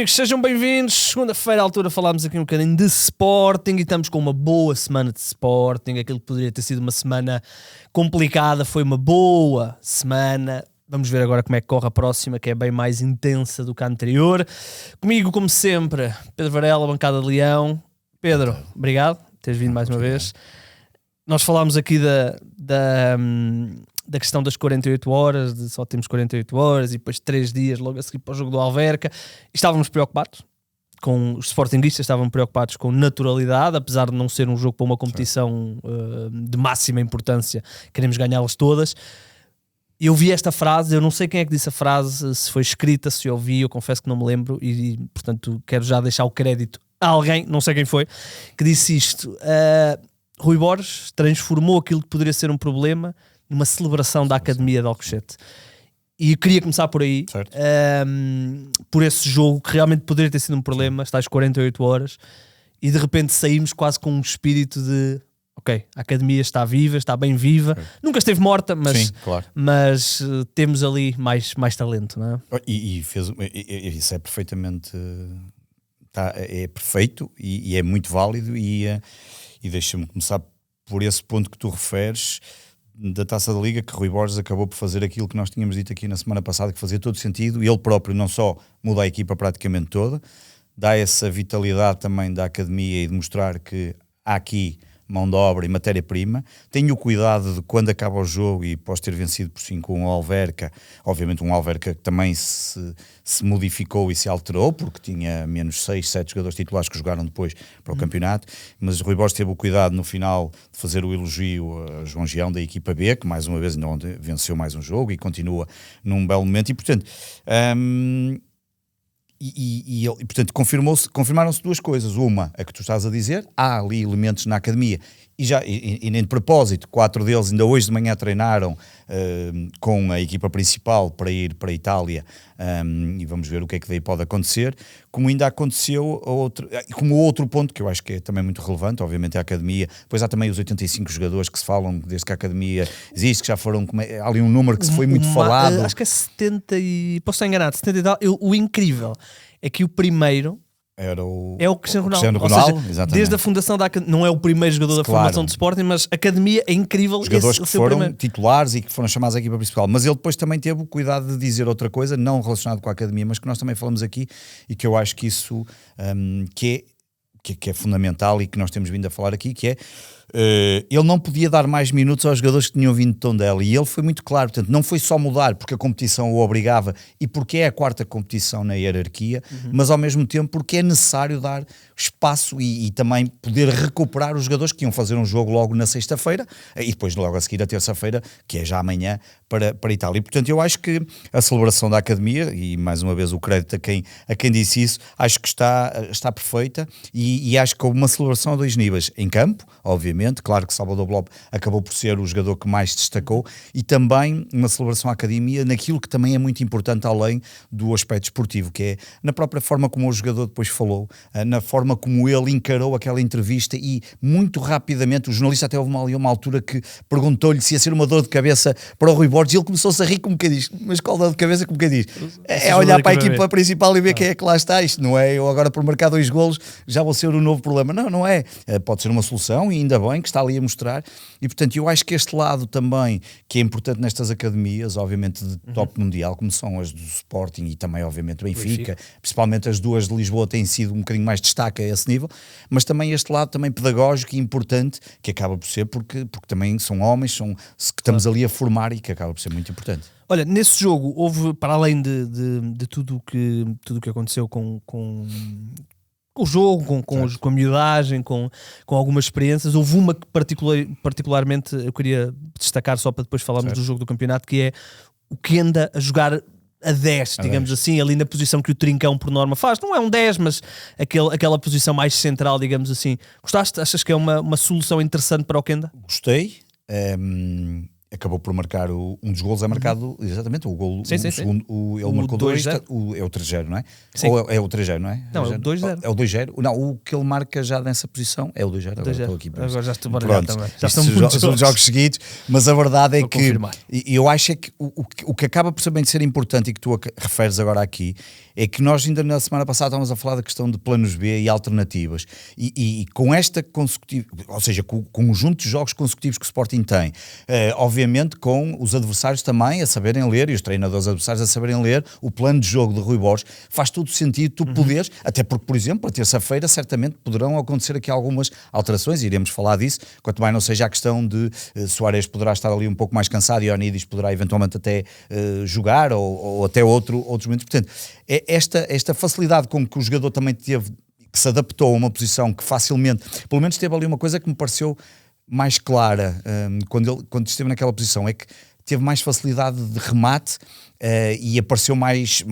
amigos, sejam bem-vindos. Segunda-feira à altura falámos aqui um bocadinho de Sporting e estamos com uma boa semana de Sporting. Aquilo que poderia ter sido uma semana complicada foi uma boa semana. Vamos ver agora como é que corre a próxima, que é bem mais intensa do que a anterior. Comigo, como sempre, Pedro Varela, bancada de Leão. Pedro, obrigado por teres vindo mais uma vez. Nós falámos aqui da questão das 48 horas, de só temos 48 horas e depois 3 dias logo a seguir para o jogo do Alverca. Estávamos preocupados, os sportinguistas estavam preocupados com naturalidade, apesar de não ser um jogo para uma competição de máxima importância, queremos ganhá-las todas. Eu vi esta frase, eu não sei quem é que disse a frase, se foi escrita, se eu vi, eu confesso que não me lembro e portanto quero já deixar o crédito a alguém, não sei quem foi, que disse isto. Rui Borges transformou aquilo que poderia ser um problema numa celebração da Academia de Alcochete. E eu queria começar por aí, por esse jogo que realmente poderia ter sido um problema, está às 48 horas, e de repente saímos quase com um espírito de ok, a Academia está viva, está bem viva, nunca esteve morta, mas, sim, claro. mas temos ali mais talento, não é? E isso é perfeitamente... é perfeito e é muito válido e deixa-me começar por esse ponto que tu referes da Taça da Liga, que Rui Borges acabou por fazer aquilo que nós tínhamos dito aqui na semana passada, que fazia todo sentido, e ele próprio não só muda a equipa praticamente toda, dá essa vitalidade também da Academia e de mostrar que há aqui mão de obra e matéria-prima. Tenho o cuidado de quando acaba o jogo e após ter vencido por 5 um Alverca, obviamente um Alverca que também se modificou e se alterou, porque tinha menos 6, 7 jogadores titulares que jogaram depois para o campeonato, mas Rui Borges teve o cuidado no final de fazer o elogio a João Gião da equipa B, que mais uma vez não venceu mais um jogo e continua num belo momento, e portanto... portanto, confirmaram-se duas coisas. Uma, a que tu estás a dizer, há ali elementos na Academia, e nem de propósito, 4 deles ainda hoje de manhã treinaram com a equipa principal para ir para a Itália, e vamos ver o que é que daí pode acontecer, como ainda aconteceu como outro ponto que eu acho que é também muito relevante, obviamente é a Academia, depois há também os 85 jogadores que se falam desde que a Academia existe, que já foram, há ali um número que se foi muito falado. Acho que é 70 e... posso estar enganado, 70 e tal. O incrível é que o primeiro é o Cristiano Ronaldo. Ou seja, desde a fundação da Academia, não é o primeiro jogador da formação de Sporting, mas a Academia é incrível. Jogadores que foram titulares e que foram chamados à equipa principal. Mas ele depois também teve o cuidado de dizer outra coisa, não relacionado com a Academia, mas que nós também falamos aqui e que eu acho que isso que é fundamental e que nós temos vindo a falar aqui, que é ele não podia dar mais minutos aos jogadores que tinham vindo de Tondela, e ele foi muito claro, portanto não foi só mudar porque a competição o obrigava e porque é a 4ª competição na hierarquia, mas ao mesmo tempo porque é necessário dar espaço e também poder recuperar os jogadores que iam fazer um jogo logo na sexta-feira e depois logo a seguir a terça-feira, que é já amanhã, para a Itália. E portanto eu acho que a celebração da Academia, e mais uma vez o crédito a quem disse isso, acho que está perfeita, e acho que houve uma celebração a 2 níveis, em campo, obviamente. Claro que Salvador Blob acabou por ser o jogador que mais destacou, e também uma celebração à Academia naquilo que também é muito importante além do aspecto esportivo, que é na própria forma como o jogador depois falou, na forma como ele encarou aquela entrevista, e muito rapidamente o jornalista até houve uma altura que perguntou-lhe se ia ser uma dor de cabeça para o Rui Borges, e ele começou-se a rir como que diz, mas qual dor de cabeça, como que diz? É olhar para a equipa principal e ver quem é que lá está. Isto não é eu agora por marcar 2 golos já vou ser o novo problema, não é, pode ser uma solução, e ainda bem que está ali a mostrar, e portanto eu acho que este lado também, que é importante nestas academias, obviamente de top mundial, como são as do Sporting e também obviamente o Benfica, principalmente as duas de Lisboa têm sido um bocadinho mais destaque a esse nível, mas também este lado também pedagógico e importante, que acaba por ser porque também são homens, que estamos ali a formar, e que acaba por ser muito importante. Olha, nesse jogo houve, para além de tudo o que aconteceu com o jogo, com a miudagem, com algumas experiências, houve uma que particularmente eu queria destacar, só para depois falarmos do jogo do campeonato, que é o Kenda a jogar a 10, digamos assim, ali na posição que o Trincão por norma faz. Não é um 10, mas aquela posição mais central, digamos assim. Gostaste? Achas que é uma solução interessante para o Kenda? Gostei. Acabou por marcar um dos golos, é marcado exatamente o golo, segundo, ele marcou 2, é o 3-0, não é? Sim. Ou é o 3-0, não é? Não, é o 2-0. É o 2-0. Não, o que ele marca já nessa posição é o 2-0. Agora já estou baralhado também. Já são jogos seguidos, mas a verdade é que eu acho é que o que acaba por também ser importante, e que tu referes agora aqui, é que nós ainda na semana passada estávamos a falar da questão de planos B e alternativas, e com esta consecutiva, ou seja, com o conjunto de jogos consecutivos que o Sporting tem, obviamente com os adversários também a saberem ler, e os treinadores adversários a saberem ler o plano de jogo de Rui Borges, faz todo sentido tu poderes, até porque, por exemplo, a terça-feira certamente poderão acontecer aqui algumas alterações, iremos falar disso, quanto mais não seja a questão de Suárez poderá estar ali um pouco mais cansado e Ioannidis poderá eventualmente até jogar, ou até outros momentos. Portanto, esta facilidade com que o jogador também teve, que se adaptou a uma posição que facilmente, pelo menos teve ali uma coisa que me pareceu mais clara quando esteve naquela posição, é que teve mais facilidade de remate e apareceu mais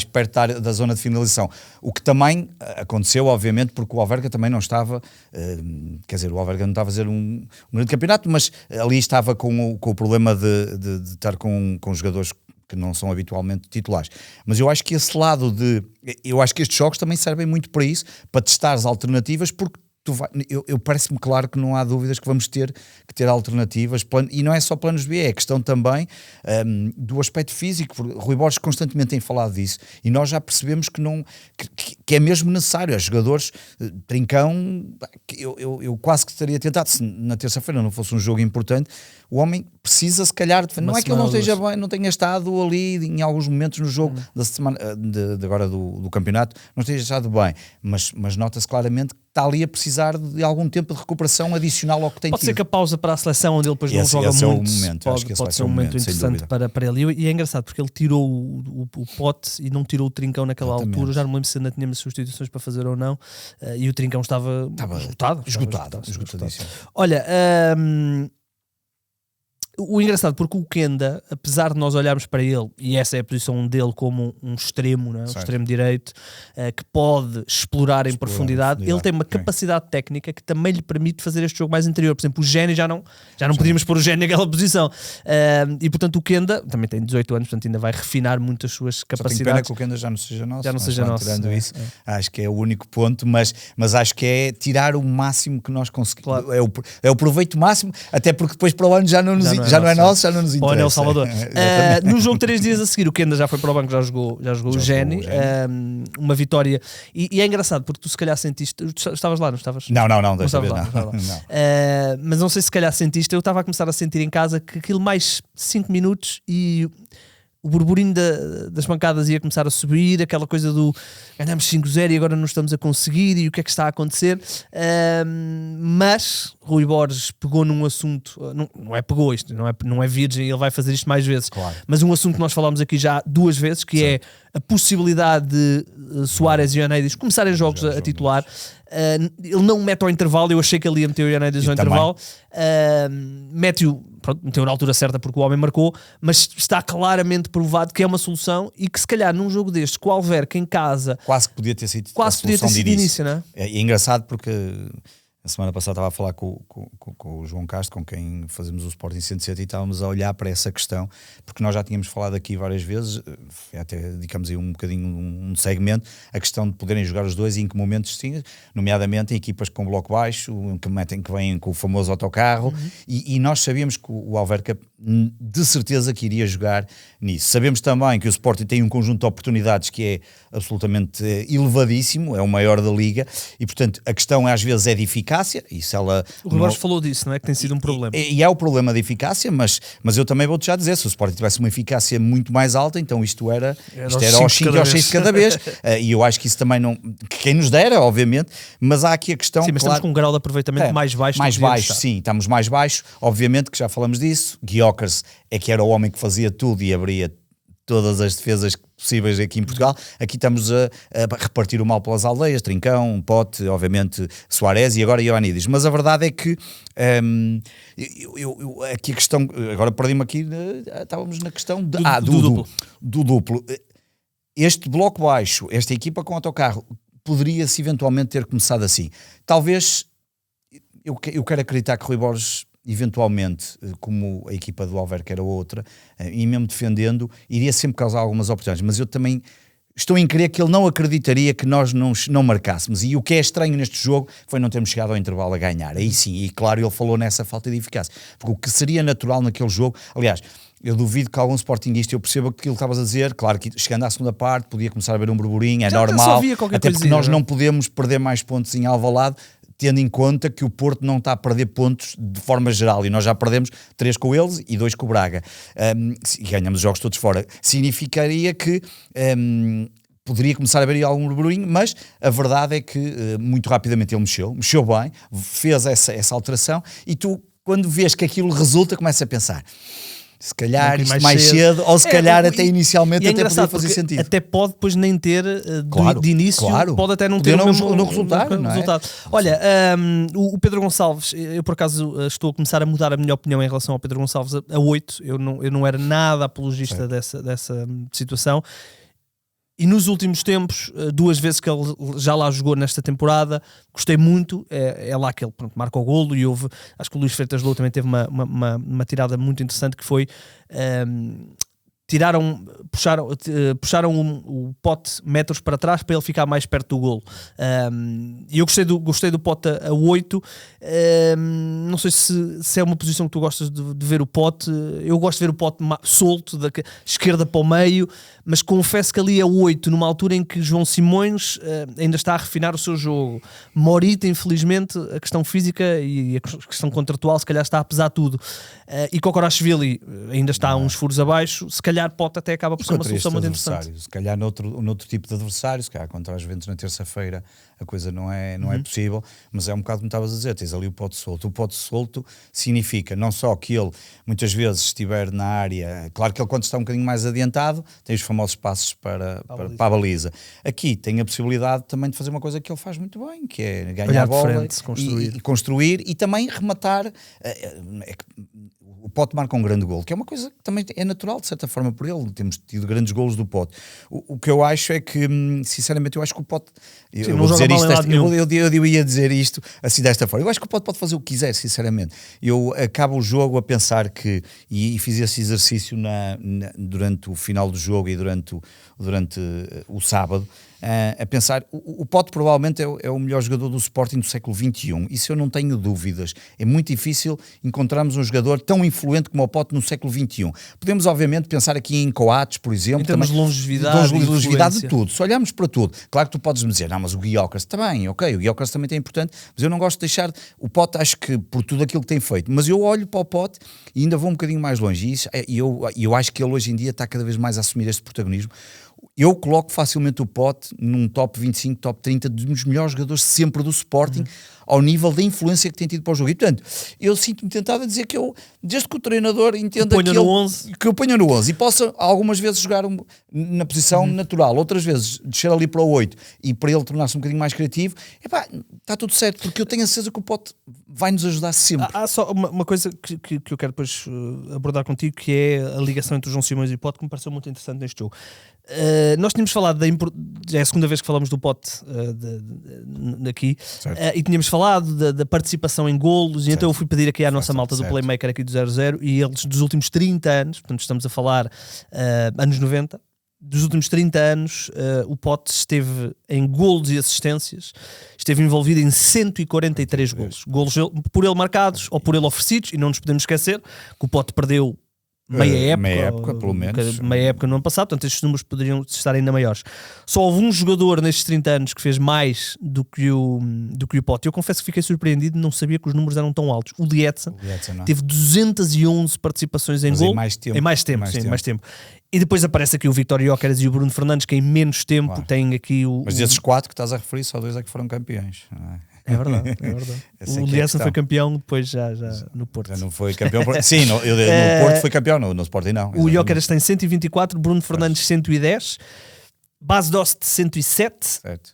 perto da zona de finalização. O que também aconteceu, obviamente, porque o Alverca também não estava, quer dizer, o Alverca não estava a fazer um grande campeonato, mas ali estava com o problema de estar com jogadores que não são habitualmente titulares. Mas eu acho que eu acho que estes jogos também servem muito para isso, para testar as alternativas, porque eu parece-me claro que não há dúvidas que vamos ter que ter alternativas, e não é só planos B, é questão também do aspecto físico. Rui Borges constantemente tem falado disso, e nós já percebemos que é mesmo necessário. Há jogadores, Trincão, eu quase que estaria tentado, se na terça-feira não fosse um jogo importante, o homem precisa se calhar, não é que ele não esteja bem, não tenha estado ali em alguns momentos no jogo da semana, de agora do campeonato, não esteja estado bem, mas nota-se claramente que está ali a precisar de algum tempo de recuperação adicional ao que tem tido. Pode ser que a pausa para a seleção, onde ele depois não joga muito, é o momento, pode ser um momento interessante para ele. E é engraçado, porque ele tirou o Pote e não tirou o Trincão naquela altura. Já não me lembro se ainda tínhamos substituições para fazer ou não. E o Trincão estava esgotadíssimo. Olha, o engraçado, porque o Kenda, apesar de nós olharmos para ele, e essa é a posição dele como um extremo, um extremo direito, que pode explorar em profundidade, ele tem uma capacidade técnica que também lhe permite fazer este jogo mais interior. Por exemplo, o Géni já não podíamos pôr o Géni naquela posição. E portanto o Kenda também tem 18 anos, portanto ainda vai refinar muito as suas capacidades. Só tenho pena que o Kenda já não seja nosso. Já não seja nosso. Tirando isso, acho que é o único ponto, mas acho que é tirar o máximo que nós conseguimos. Claro. É o proveito máximo, até porque depois para o ano já não é nosso, já não nos interessa. Ou é o Salvador. No jogo 3 dias a seguir, o Kenda já foi para o banco, já jogou o Géni. Uma vitória. E é engraçado, porque tu se calhar sentiste. Tu estavas lá, não estavas? Não, desta vez não. Mas não sei se calhar sentiste. Eu estava a começar a sentir em casa que aquilo mais 5 minutos e o burburinho das bancadas ia começar a subir, aquela coisa do ganhamos 5-0 e agora não estamos a conseguir, e o que é que está a acontecer. Mas Rui Borges pegou num assunto, não é pegou isto, não é virgem, ele vai fazer isto mais vezes, claro. Mas um assunto que nós falámos aqui já 2 vezes, que é a possibilidade de Suárez e Ioannidis começarem jogos a titular. Ele não mete ao intervalo, eu achei que ele ia meter o Ioannidis ao intervalo, meteu na altura certa porque o homem marcou, mas está claramente provado que é uma solução e que se calhar num jogo destes, com o Alverca em casa, quase que podia ter sido de início, não é? É engraçado porque a semana passada estava a falar com o João Castro, com quem fazemos o Sporting 107, e estávamos a olhar para essa questão, porque nós já tínhamos falado aqui várias vezes, até dedicamos aí um bocadinho um segmento, a questão de poderem jogar os dois e em que momentos sim, nomeadamente em equipas com bloco baixo, que vêm com o famoso autocarro, e nós sabíamos que o Alverca de certeza que iria jogar nisso. Sabemos também que o Sporting tem um conjunto de oportunidades que é absolutamente elevadíssimo, é o maior da Liga, e portanto a questão às vezes é de eficácia. O Ribeiros falou disso, não é? Que tem sido um problema. E é o problema da eficácia, mas eu também vou-te já dizer, se o Sporting tivesse uma eficácia muito mais alta, então isto era aos 5 e aos 6 de cada vez. E eu acho que isso também não... Quem nos dera, obviamente, mas há aqui a questão... Sim, mas estamos com um grau de aproveitamento mais baixo. Mais baixo, sim, estamos mais baixo. Obviamente que já falamos disso. Gyökeres é que era o homem que fazia tudo e abria todas as defesas possíveis aqui em Portugal. Aqui estamos a repartir o mal pelas aldeias, Trincão, Pote, obviamente Suárez e agora Ioannidis. Mas a verdade é que aqui a questão, agora perdi-me aqui, estávamos na questão do duplo. Este bloco baixo, esta equipa com autocarro, poderia-se eventualmente ter começado assim. Talvez, eu quero acreditar que Rui Borges, eventualmente, como a equipa do Alverca era outra, e mesmo defendendo, iria sempre causar algumas oportunidades, mas eu também estou em crer que ele não acreditaria que nós não marcássemos, e o que é estranho neste jogo foi não termos chegado ao intervalo a ganhar, aí sim, e claro, ele falou nessa falta de eficácia, porque o que seria natural naquele jogo, aliás, eu duvido que algum sportinguista, eu percebo aquilo que estavas a dizer, claro que chegando à segunda parte podia começar a haver um burburinho, é normal, até porque nós não podemos perder mais pontos em Alvalade, tendo em conta que o Porto não está a perder pontos de forma geral, e nós já perdemos 3 com eles e 2 com o Braga, e ganhamos os jogos todos fora, significaria que poderia começar a haver aí algum burburinho, mas a verdade é que muito rapidamente ele mexeu bem, fez essa alteração, e tu, quando vês que aquilo resulta, começas a pensar, se calhar isto mais cedo, ou se calhar até inicialmente até podia fazer sentido. Até pode depois nem ter de início, pode até não ter no resultado. Olha, o Pedro Gonçalves, eu por acaso estou a começar a mudar a minha opinião em relação ao Pedro Gonçalves a 8, eu não era nada apologista dessa situação. E nos últimos tempos, 2 vezes que ele já lá jogou nesta temporada, gostei muito, é lá que ele marca o golo, e acho que o Luís Freitas Louro também teve uma tirada muito interessante, que foi puxaram o Pote metros para trás para ele ficar mais perto do golo. E eu gostei do Pote a 8. Não sei se é uma posição que tu gostas de ver o Pote. Eu gosto de ver o Pote solto, da esquerda para o meio, mas confesso que ali a 8, numa altura em que João Simões ainda está a refinar o seu jogo. Morita, infelizmente, a questão física e a questão contratual se calhar está a pesar tudo. E Kokorashvili ainda está a uns furos abaixo, se calhar Pote até acaba por ser uma solução muito interessante. Se calhar noutro tipo de adversário, se calhar contra as Juventus na terça-feira a coisa não é possível, mas é um bocado como estavas a dizer, tens ali o Pote solto. O Pote solto significa não só que ele muitas vezes estiver na área, claro que ele quando está um bocadinho mais adiantado tem os famosos passos para a baliza. Aqui tem a possibilidade também de fazer uma coisa que ele faz muito bem, que é ganhar a bola e construir e também rematar. O Pote marca um grande golo, que é uma coisa que também é natural de certa forma por ele, temos tido grandes golos do Pote. O que eu acho é que, sinceramente, eu acho que o Pote, eu ia dizer isto assim desta forma, eu acho que o Pote pode fazer o que quiser, sinceramente. Eu acabo o jogo a pensar que, e fiz esse exercício durante o final do jogo e durante o sábado, a pensar, o Pote provavelmente é o melhor jogador do Sporting do século XXI, isso eu não tenho dúvidas. É muito difícil encontrarmos um jogador tão influente como o Pote no século XXI. Podemos obviamente pensar aqui em Coates, por exemplo, em termos de longevidade de tudo, se olharmos para tudo, claro que tu podes me dizer, não, mas o Gyökeres também, ok, o Gyökeres também é importante, mas eu não gosto de deixar o Pote, acho que por tudo aquilo que tem feito, mas eu olho para o Pote e ainda vou um bocadinho mais longe, e eu acho que ele hoje em dia está cada vez mais a assumir este protagonismo. Eu coloco facilmente o Pote num top 25, top 30 dos melhores jogadores sempre do Sporting, ao nível da influência que tem tido para o jogo. E portanto, eu sinto-me tentado a dizer que desde que o treinador entenda que eu ponha no 11 e possa algumas vezes jogar na posição natural, outras vezes descer ali para o 8 e para ele tornar-se um bocadinho mais criativo, está tudo certo, porque eu tenho a certeza que o Pote vai nos ajudar sempre. Há só uma coisa que eu quero depois abordar contigo, que é a ligação entre o João Simões e o Pote, que me pareceu muito interessante neste jogo. Nós tínhamos falado já é a segunda vez que falamos do Pote aqui, e tínhamos falado da participação em golos, e então eu fui pedir aqui à nossa malta do Playmaker aqui do 00, e eles dos últimos 30 anos, portanto estamos a falar anos 90, dos últimos 30 anos, o Pote esteve em golos e assistências, esteve envolvido em 143 golos por ele marcados ou por ele oferecidos, e não nos podemos esquecer que o Pote perdeu meia época, pelo menos. Meia época no ano passado, portanto estes números poderiam estar ainda maiores. Só houve um jogador nestes 30 anos que fez mais do que o Pote. Eu confesso que fiquei surpreendido, não sabia que os números eram tão altos. O Lietzen teve 211 participações em gol. Em mais tempo. E depois aparece aqui o Vítor Gyökeres e o Bruno Fernandes, que em menos tempo têm aqui o... Mas desses 4 que estás a referir, só 2 é que foram campeões, não é? É verdade. O Lietzen foi campeão depois já no Porto. Já não foi campeão. Sim, no Porto foi campeão, no Sporting não. O Gyökeres tem 124, Bruno Fernandes 110, Bas Dost 107, certo.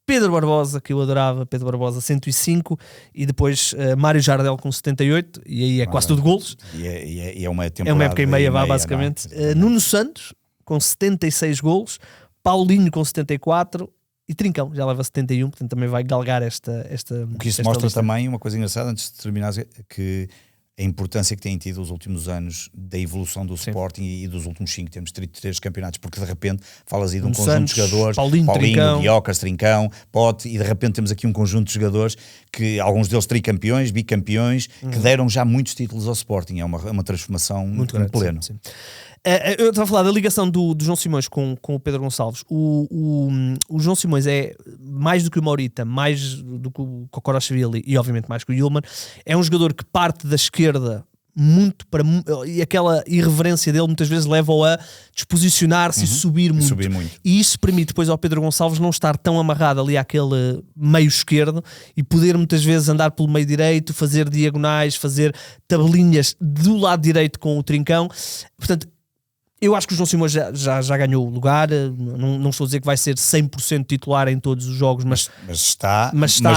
Pedro Barbosa, que eu adorava, Pedro Barbosa 105, e depois Mário Jardel com 78, e aí é quase tudo golos. E é uma temporada. É uma época e meia, basicamente. Nuno Santos com 76 golos, Paulinho com 74 e Trincão já leva 71, portanto também vai galgar esta o que isso mostra lista. Também uma coisa engraçada, antes de terminar, que a importância que têm tido os últimos anos da evolução do Sporting e dos últimos 5, temos 33 campeonatos, porque de repente falas aí de um conjunto Santos, de jogadores, Paulinho, Trincão. Diocas, Trincão, Pote, e de repente temos aqui um conjunto de jogadores que alguns deles tricampeões, bicampeões, que deram já muitos títulos ao Sporting. É uma transformação muito grande, pleno. Sim. Eu estava a falar da ligação do João Simões com o Pedro Gonçalves. O João Simões é mais do que o Morita, mais do que o Kokorashvili e obviamente mais que o Yulman. É um jogador que parte da esquerda muito e aquela irreverência dele muitas vezes leva-o a disposicionar-se e subir muito. E isso permite depois ao Pedro Gonçalves não estar tão amarrado ali àquele meio esquerdo e poder muitas vezes andar pelo meio direito, fazer diagonais, fazer tabelinhas do lado direito com o Trincão. Portanto, eu acho que o João Simões já ganhou o lugar. Não estou a dizer que vai ser 100% titular em todos os jogos, mas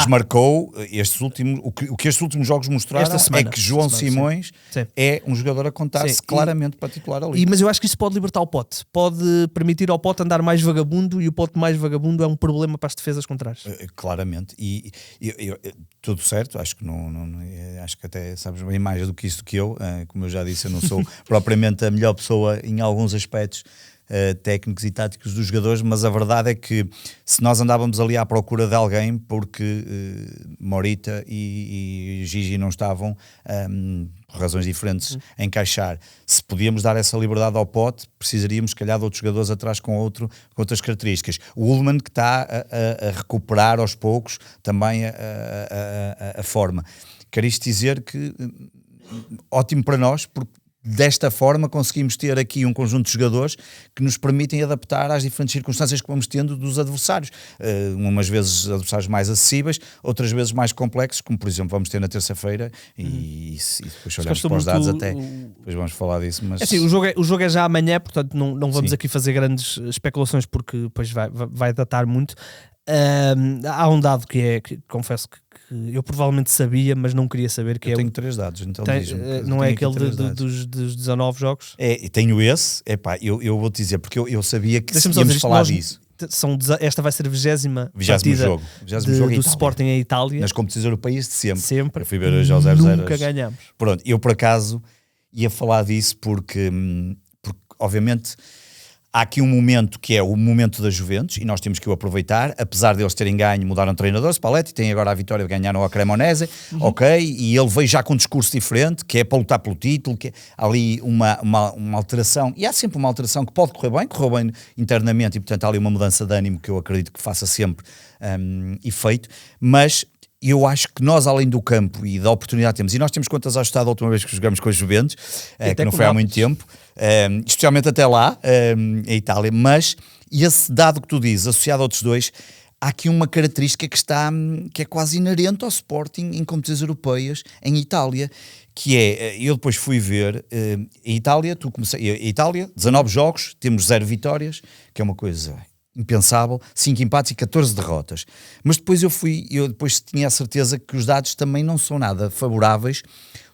marcou estes últimos. O que estes últimos jogos mostraram é que João Simões é um jogador a contar-se claramente para titular ali. Mas eu acho que isso pode libertar o Pote, pode permitir ao Pote andar mais vagabundo, e o Pote mais vagabundo é um problema para as defesas contrárias. Claramente, e tudo certo. Acho que acho que até sabes bem mais do que isso que eu. Como eu já disse, eu não sou propriamente a melhor pessoa em alguns aspectos técnicos e táticos dos jogadores, mas a verdade é que se nós andávamos ali à procura de alguém porque Morita e Gigi não estavam, por razões diferentes, a encaixar, se podíamos dar essa liberdade ao Pote, precisaríamos, se calhar, de outros jogadores atrás com outras características. O Ullmann, que está a recuperar aos poucos também a forma. Quero isto dizer que ótimo para nós, porque desta forma conseguimos ter aqui um conjunto de jogadores que nos permitem adaptar às diferentes circunstâncias que vamos tendo dos adversários. Umas vezes adversários mais acessíveis, outras vezes mais complexos, como por exemplo vamos ter na terça-feira, e depois olhamos para os dados depois vamos falar disso. Mas... Assim, o jogo é já amanhã, portanto não vamos aqui fazer grandes especulações, porque depois vai datar muito. Há um dado que confesso que eu provavelmente sabia, mas não queria saber, que eu tenho 3 dados, então não é aquele dos 19 jogos? E tenho esse, eu vou-te dizer, porque eu sabia que íamos falar disso. Esta vai ser a 20ª jogo do Sporting em Itália. Nas competições europeias de sempre. Eu fui ver hoje ao 0-0. Nunca ganhamos. Pronto, eu por acaso ia falar disso porque obviamente há aqui um momento que é o momento da Juventus e nós temos que o aproveitar. Apesar deles terem ganho, mudaram de treinador, Spalletti, tem agora a vitória de ganhar no Cremonese, e ele veio já com um discurso diferente, que é para lutar pelo título, que é ali uma alteração, e há sempre uma alteração que pode correu bem internamente, e portanto há ali uma mudança de ânimo que eu acredito que faça sempre efeito, mas eu acho que nós, além do campo e da oportunidade que temos, e nós temos contas ajustadas a última vez que jogamos com a Juventus, que não foi há muito tempo, especialmente até lá, em Itália, mas esse dado que tu dizes, associado a outros dois, há aqui uma característica que é quase inerente ao Sporting em competições europeias em Itália, que é, eu depois fui ver, em Itália, 19 jogos, temos 0 vitórias, que é uma coisa impensável, 5 empates e 14 derrotas. Mas depois eu depois tinha a certeza que os dados também não são nada favoráveis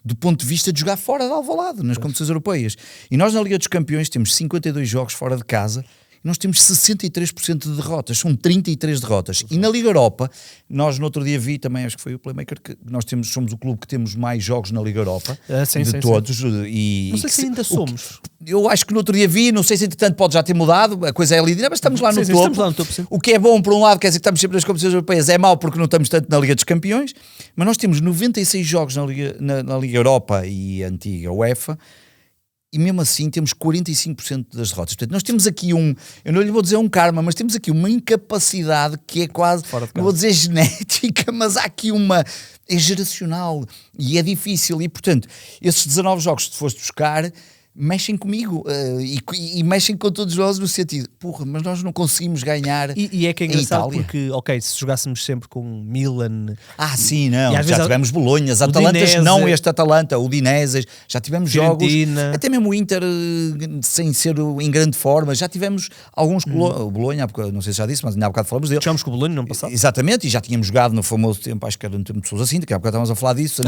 do ponto de vista de jogar fora de Alvalade, nas competições europeias. E nós na Liga dos Campeões temos 52 jogos fora de casa, e nós temos 63% de derrotas, são 33 derrotas. E na Liga Europa, nós no outro dia vi também, acho que foi o Playmaker, que nós somos o clube que temos mais jogos na Liga Europa, todos. E não sei se ainda somos. Eu acho que no outro dia vi, não sei se entretanto pode já ter mudado, a coisa é ali, mas estamos lá no topo. O que é bom, por um lado, quer dizer que estamos sempre nas competições europeias, é mau porque não estamos tanto na Liga dos Campeões, mas nós temos 96 jogos na Liga Europa e a antiga UEFA, e mesmo assim temos 45% das derrotas. Portanto, nós temos aqui eu não lhe vou dizer um karma, mas temos aqui uma incapacidade que é quase, não vou dizer genética, mas há aqui é geracional e é difícil. E, portanto, esses 19 jogos que tu foste buscar mexem comigo e mexem com todos nós no sentido, mas nós não conseguimos ganhar. E é que é engraçado porque, se jogássemos sempre com Milan... sim, não, já tivemos Bolonhas, Atalantas, não este Atalanta, o Udinese, já tivemos Fiorentina. Jogos, até mesmo o Inter, sem ser em grande forma, já tivemos alguns, o Bolonha, não sei se já disse, mas ainda há bocado falamos dele. Jogámos com o Bolonha no passado. Exatamente, e já tínhamos jogado no famoso tempo, acho que era um tempo de Sousa Sintra, que há bocado estávamos a falar disso,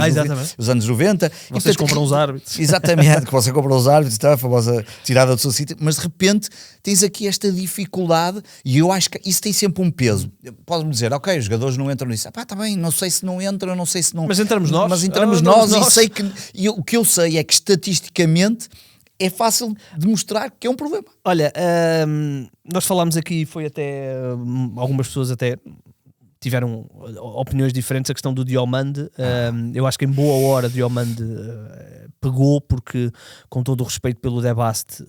os anos 90. Vocês compram os árbitros. Exatamente, que você comprou os árbitros. árbitro, a famosa tirada do seu sítio, mas de repente tens aqui esta dificuldade e eu acho que isso tem sempre um peso. Podes-me dizer, ok, os jogadores não entram nisso. Está bem, não sei se não entram, não sei se não... Mas entramos nós. Mas entramos nós e sei que... E o que eu sei é que estatisticamente é fácil de mostrar que é um problema. Olha, nós falámos aqui, foi até... algumas pessoas até... tiveram opiniões diferentes. A questão do Diomande, eu acho que em boa hora Diomande pegou, porque, com todo o respeito pelo Debaste,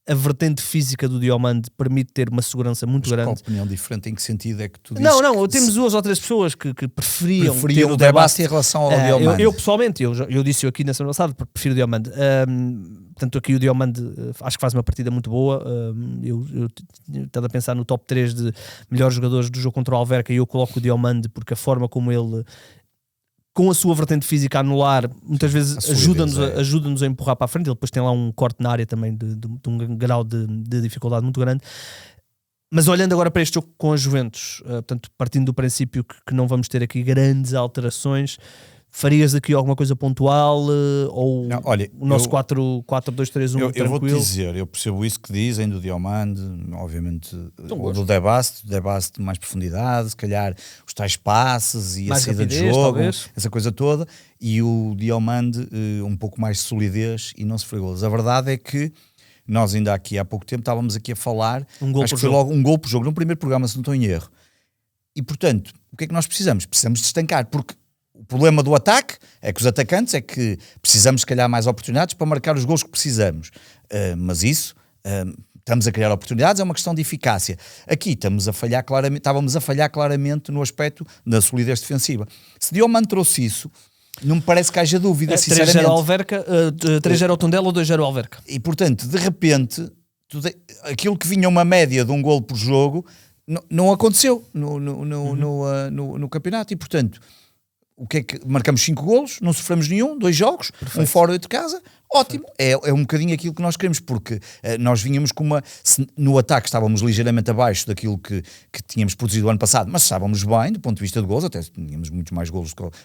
a vertente física do Diomande permite ter uma segurança muito grande. Qual opinião diferente? Em que sentido é que tu dizes? Não, temos duas ou três pessoas que preferiam ter o Debaste em relação ao Diomande. Eu pessoalmente, eu disse aqui na semana passada, prefiro o Diomande. Portanto, aqui o Diomande acho que faz uma partida muito boa. Eu estava a pensar no top 3 de melhores jogadores do jogo contra o Alverca e eu coloco o Diomande porque a forma como ele, com a sua vertente física a anular, muitas vezes ajuda-nos a empurrar para a frente. Ele depois tem lá um corte na área também de um grau de dificuldade muito grande. Mas olhando agora para este jogo com a Juventus, portanto, partindo do princípio que não vamos ter aqui grandes alterações, farias aqui alguma coisa pontual ou não, olha, o nosso 4-2-3-1 eu vou-te dizer, eu percebo isso que dizem do Diomande, obviamente, ou do Debaste de mais profundidade, se calhar os tais passes e mais a saída de jogo, talvez. Essa coisa toda, e o Diomande um pouco mais de solidez e não se golos. A verdade é que nós ainda aqui há pouco tempo estávamos aqui a falar, acho que foi logo um gol por jogo, no primeiro programa, se não estou em erro. E portanto, o que é que nós precisamos? Precisamos de estancar, porque o problema do ataque é que os atacantes é que precisamos, se calhar, mais oportunidades para marcar os gols que precisamos. Mas isso, estamos a criar oportunidades, é uma questão de eficácia. Aqui estávamos a falhar claramente no aspecto da solidez defensiva. Se Diomande trouxe isso, não me parece que haja dúvida, sinceramente. 3-0 Alverca, 3-0 ao Tondela ou 2-0 Alverca. E, portanto, de repente, aquilo que vinha uma média de um golo por jogo, não aconteceu no campeonato. E, portanto... O que é que marcamos 5 golos, não sofremos nenhum, 2 jogos, perfeito. Um fora 8 de casa, ótimo, é um bocadinho aquilo que nós queremos, porque nós vínhamos com no ataque estávamos ligeiramente abaixo daquilo que tínhamos produzido o ano passado, mas estávamos bem do ponto de vista de golos, até tínhamos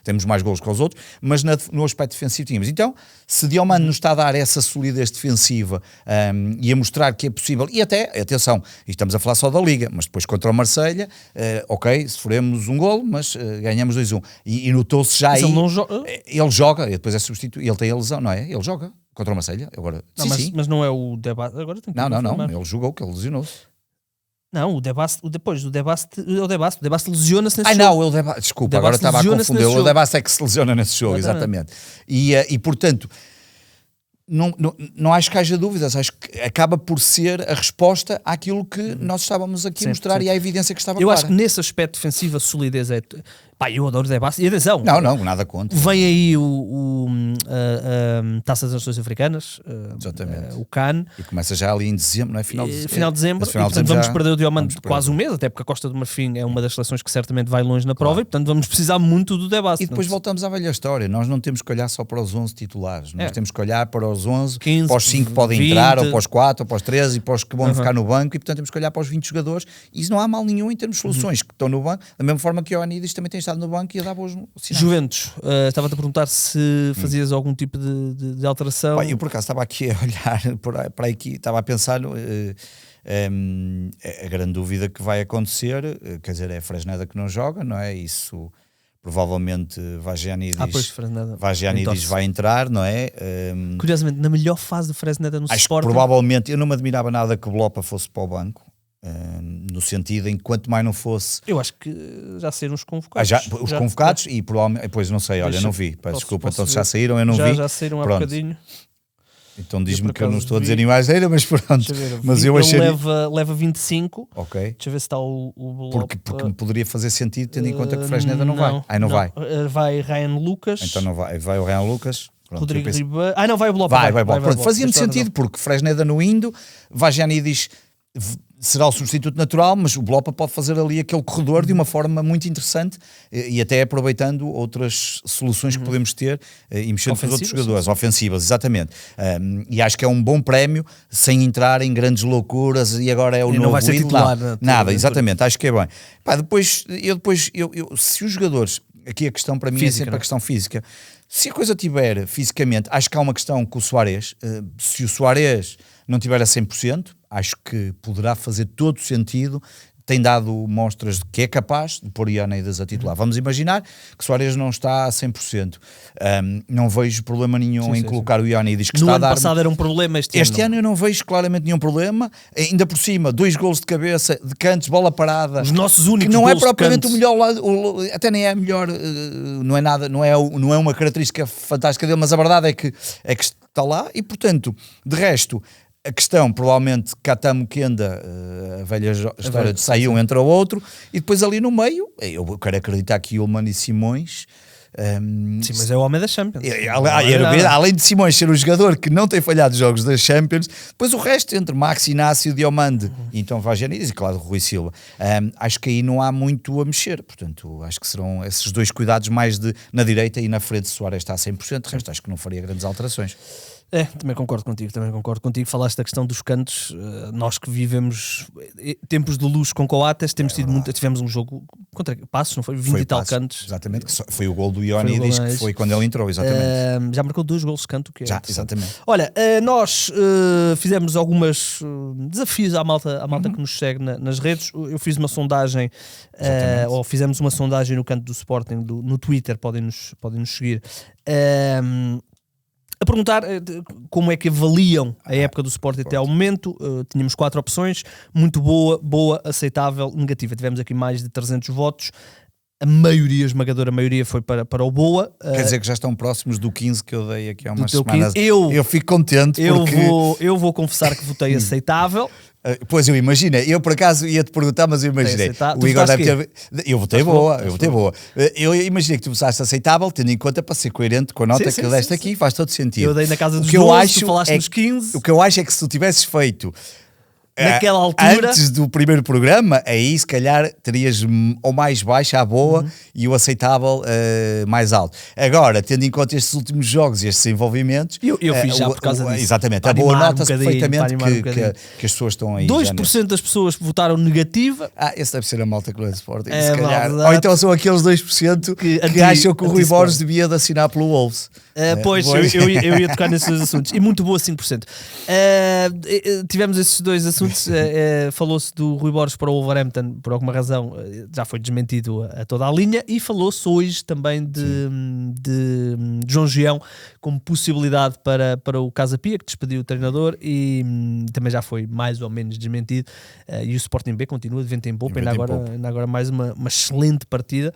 temos mais golos que os outros, mas no aspecto defensivo tínhamos. Então, se Diomande nos está a dar essa solidez defensiva e a mostrar que é possível, e até, atenção, estamos a falar só da Liga, mas depois contra o Marselha, ok, sofremos um golo, mas ganhamos 2-1, e notou-se já. Mas aí, ele joga, e depois é substituído, ele tem a lesão, não é? Ele joga contra o Marselha agora. Não, mas não é o Debaste. Agora tem que não, ele jogou, que ele lesionou-se. Não, o Debaste lesiona-se nesse jogo. Não, o Debaste, desculpa, agora estava a confundir. O Debaste é que se lesiona nesse jogo, exatamente. E portanto, não acho que haja dúvidas, acho que acaba por ser a resposta àquilo que nós estávamos aqui a mostrar e à evidência que estava clara. Eu acho que nesse aspecto defensivo a solidez é... Pá, eu adoro o Debaste. E atenção. Não, nada contra. Vem aí a Taça das Nações Africanas, o CAN. E começa já ali em dezembro, não é? Final de dezembro. Portanto, vamos perder o Diomande quase um mês, até porque a Costa do Marfim é uma das seleções que certamente vai longe na prova, e portanto vamos precisar muito do Debaste. E depois voltamos à velha história. Nós não temos que olhar só para os 11 titulares. Nós temos que olhar para os 11, 15, para os 5 que podem 20, entrar, ou para os 4, ou para os 13, e para os que vão ficar no banco, e portanto temos que olhar para os 20 jogadores. E isso não há mal nenhum em termos de soluções que estão no banco, da mesma forma que o Ioannidis também tem estado no banco e a dar boas sinais. Juventus, estava-te a perguntar se fazias algum tipo de alteração. Eu por acaso estava aqui a olhar para aqui, estava a pensar a grande dúvida que vai acontecer, quer dizer, é a Fresneda que não joga, não é? Isso provavelmente Vagianidis vai entrar, não é? Curiosamente, na melhor fase do Fresneda no Sporting. Provavelmente, eu não me admirava nada que o Blopa fosse para o banco. No sentido em que quanto mais não fosse... Eu acho que já saíram os convocados. Os convocados e provavelmente... Depois não sei, olha, não vi. Desculpa, então já saíram, eu não vi. Já saíram há bocadinho. Então diz-me que eu não estou a dizer nenhuma asneira, mas pronto. Mas eu achei... Leva 25. Ok. Deixa eu ver se está o porque me poderia fazer sentido tendo em conta que o Fresneda não vai. Não vai. Vai Ryan Lucas. Então não vai. Vai o Ryan Lucas. Pronto, Rodrigo Ribeiro. Não, vai o Blopa. Vai. Pronto, fazia-me sentido porque Fresneda no indo, Vagianidis será o substituto natural, mas o Blopa pode fazer ali aquele corredor de uma forma muito interessante e até aproveitando outras soluções que podemos ter e mexendo com os outros jogadores, ofensivas, exatamente. E acho que é um bom prémio, sem entrar em grandes loucuras e agora é o novo não vai ser titular, nada, exatamente, acho que é bem. Pá, depois, se os jogadores, aqui a questão para mim física, é sempre a questão física. Se a coisa tiver fisicamente, acho que há uma questão com o Suárez, se o Suárez não tiver a 100%, acho que poderá fazer todo sentido, tem dado mostras de que é capaz de pôr Ioannidis a titular. Vamos imaginar que Suárez não está a 100%. Não vejo problema nenhum em colocar o Ioannidis, que no está ano a dar... passado era um problema, este ano eu não vejo claramente nenhum problema, ainda por cima, 2 golos de cabeça, de cantos, bola parada. Os nossos únicos que não é golos propriamente de o melhor lado, até nem é melhor, não é nada, não é uma característica fantástica dele, mas a verdade é que está lá e, portanto, de resto... A questão, provavelmente, Katamo Kenda, a velha história de sai um, entra o outro, e depois ali no meio, eu quero acreditar que Ullman e Simões... sim, mas é o homem da Champions. Além de Simões ser um jogador que não tem falhado jogos da Champions, depois o resto entre Max Inácio, Diomande e então Vagianidis e claro Rui Silva, acho que aí não há muito a mexer, portanto acho que serão esses dois cuidados mais na direita e na frente. Suárez está a 100%, de resto acho que não faria grandes alterações. Também concordo contigo. Falaste da questão dos cantos. Nós que vivemos tempos de luxo com Coates, tivemos um jogo contra Passos, não foi? 20 e tal cantos. Exatamente, foi o gol do Ioannidis, que foi quando ele entrou, exatamente. Já marcou 2 golos de canto, que é já, exatamente. Olha, nós fizemos alguns desafios à malta que nos segue nas redes. Eu fiz uma sondagem, ou fizemos uma sondagem no canto do Sporting, no Twitter, podem nos seguir. A perguntar como é que avaliam a época do Sporting até ao momento. Tínhamos 4 opções, muito boa, aceitável, negativa. Tivemos aqui mais de 300 votos. A esmagadora maioria foi para o boa. Quer dizer que já estão próximos do 15 que eu dei aqui há umas semanas. Eu fico contente porque... Eu vou confessar que votei aceitável. Pois eu imagino, eu por acaso ia-te perguntar, mas eu imaginei. O Igor deve ter... Eu votei boa. Eu imaginei que tu votaste aceitável, tendo em conta para ser coerente com a nota que deste aqui, faz todo sentido. Eu dei na casa dos 12, tu falaste nos 15. O que eu acho é que se tu tivesses feito... naquela altura, antes do primeiro programa, aí se calhar terias ou mais baixa a boa e o aceitável mais alto. Agora, tendo em conta estes últimos jogos e estes desenvolvimentos, eu fiz já por causa disso. Exatamente, a boa nota-se perfeitamente que as pessoas estão aí. 2% das pessoas votaram negativa. Esse deve ser a malta que não é Sporting, se calhar. Ou então são aqueles 2% que acham que o Rui Borges devia de assinar pelo Wolves. Pois, eu ia tocar nesses dois assuntos. E muito boa 5%. Tivemos esses dois assuntos. Falou-se do Rui Borges para o Wolverhampton, por alguma razão já foi desmentido a toda a linha, e falou-se hoje também de João Gião como possibilidade para o Casa Pia, que despediu o treinador, e também já foi mais ou menos desmentido. E o Sporting B continua de vento em popa, ainda agora mais uma excelente partida.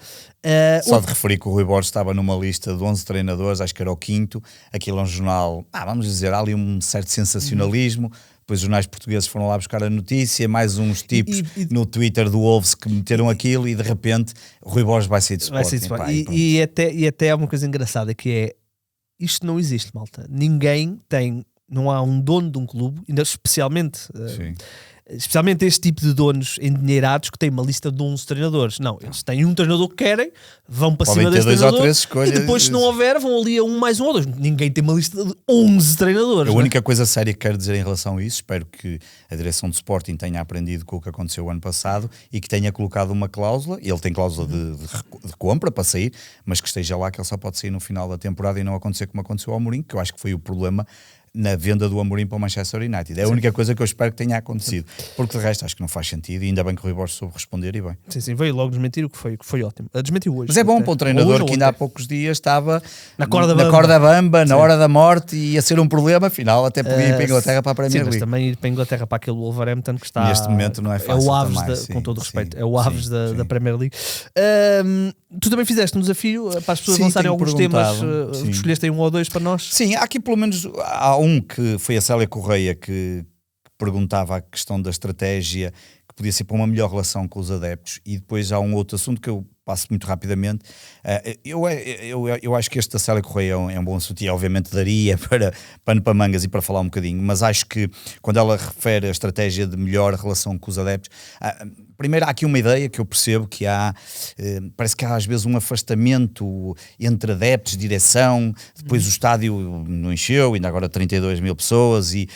Só de referir que o Rui Borges estava numa lista de 11 treinadores, acho que era o 5º. Aquilo é um jornal, vamos dizer, há ali um certo sensacionalismo. Depois os jornais portugueses foram lá buscar a notícia, mais uns tipos no Twitter do Wolves que meteram aquilo, e de repente o Rui Borges vai sair de Sporting. E até há uma coisa engraçada, que é, isto não existe, malta. Não há um dono de um clube, ainda especialmente este tipo de donos endinheirados, que têm uma lista de 11 treinadores. Não, eles têm um treinador que querem, vão para cima desse treinador, e depois, se não houver, vão ali a um mais um ou dois. Ninguém tem uma lista de 11 treinadores. A única coisa séria que quero dizer em relação a isso, espero que a direção do Sporting tenha aprendido com o que aconteceu o ano passado e que tenha colocado uma cláusula, e ele tem cláusula de compra para sair, mas que esteja lá que ele só pode sair no final da temporada e não acontecer como aconteceu ao Mourinho, que eu acho que foi o problema na venda do Amorim para o Manchester United. É a única coisa que eu espero que tenha acontecido, porque de resto acho que não faz sentido, e ainda bem que o Rui Borges soube responder, e bem. Sim, veio logo desmentir, o que foi ótimo. Desmentiu hoje. Mas é bom para um treinador que ainda há poucos dias estava na corda bamba, na hora da morte, e ia ser um problema, afinal até podia ir para a Inglaterra para a Premier League. Mas também ir para a Inglaterra para aquele Wolverhampton que está... Neste momento não é fácil. É o Aves, com todo o respeito, é o Aves da Premier League. Tu também fizeste um desafio para as pessoas lançarem alguns temas, escolheste aí um ou dois para nós? Sim, há aqui pelo menos um que foi a Célia Correia, que perguntava a questão da estratégia, que podia ser para uma melhor relação com os adeptos, e depois há um outro assunto que eu passo muito rapidamente. Eu acho que este da Célia Correia é um bom assunto e obviamente daria para pano para mangas e para falar um bocadinho, mas acho que quando ela refere a estratégia de melhor relação com os adeptos, primeiro há aqui uma ideia que eu percebo que parece que há às vezes um afastamento entre adeptos, direção, depois o estádio não encheu, ainda agora 32 mil pessoas e